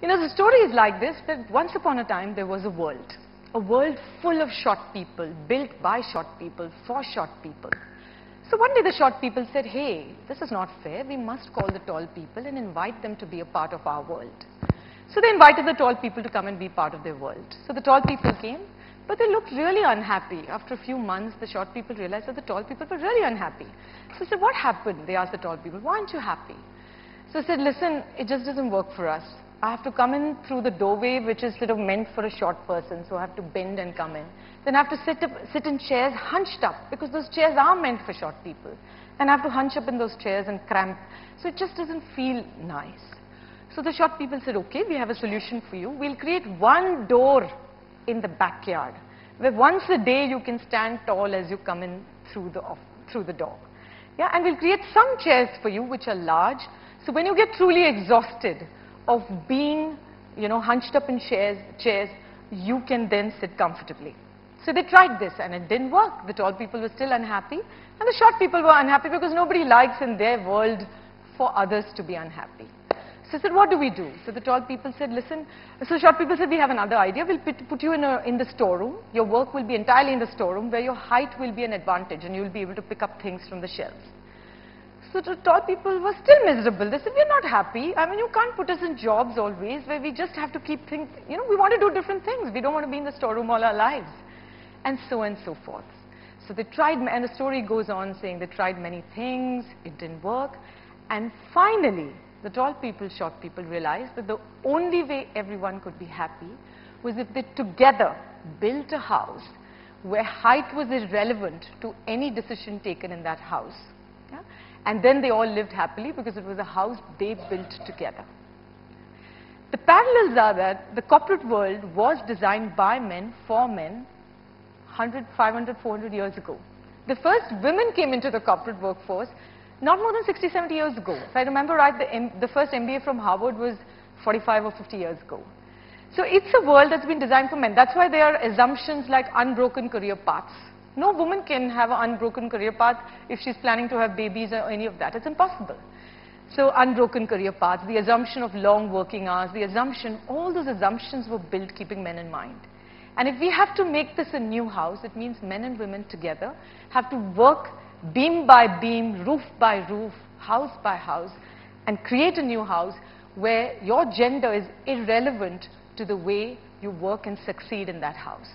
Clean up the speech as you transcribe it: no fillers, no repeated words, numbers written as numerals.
You know, the story is like this, that once upon a time there was a world full of short people, built by short people, for short people. So one day the short people said, hey, this is not fair, we must call the tall people and invite them to be a part of our world. So they invited the tall people to come and be part of their world. So the tall people came, but they looked really unhappy. After a few months, the short people realized that the tall people were really unhappy. So they said, what happened? They asked the tall people, why aren't you happy? So they said, listen, it just doesn't work for us. I have to come in through the doorway, which is sort of meant for a short person, so I have to bend and come in. Then I have to sit in chairs hunched up, because those chairs are meant for short people. And I have to hunch up in those chairs and cramp. So it just doesn't feel nice. So the short people said, okay, we have a solution for you. We'll create one door in the backyard, where once a day you can stand tall as you come in through the door. Yeah, and we'll create some chairs for you which are large. So when you get truly exhausted of being, hunched up in chairs, you can then sit comfortably. So they tried this and it didn't work. The tall people were still unhappy and the short people were unhappy because nobody likes in their world for others to be unhappy. So I said, what do we do? So the tall people said, listen, so the short people said, we have another idea. We'll put you in the storeroom. Your work will be entirely in the storeroom where your height will be an advantage and you'll be able to pick up things from the shelves. So the tall people were still miserable. They said, we're not happy. I mean, you can't put us in jobs always where we just have to keep things, we want to do different things. We don't want to be in the storeroom all our lives. And so forth. So they tried, and the story goes on saying they tried many things, it didn't work. And finally, the tall people, short people realized that the only way everyone could be happy was if they together built a house where height was irrelevant to any decision taken in that house. Yeah? And then they all lived happily because it was a house they built together. The parallels are that the corporate world was designed by men for men 100, 500, 400 years ago. The first women came into the corporate workforce not more than 60, 70 years ago. If I remember right, the first MBA from Harvard was 45 or 50 years ago. So it's a world that's been designed for men. That's why there are assumptions like unbroken career paths. No woman can have an unbroken career path if she's planning to have babies or any of that. It's impossible. So unbroken career paths, the assumption of long working hours, all those assumptions were built keeping men in mind. And if we have to make this a new house, it means men and women together have to work beam by beam, roof by roof, house by house, and create a new house where your gender is irrelevant to the way you work and succeed in that house.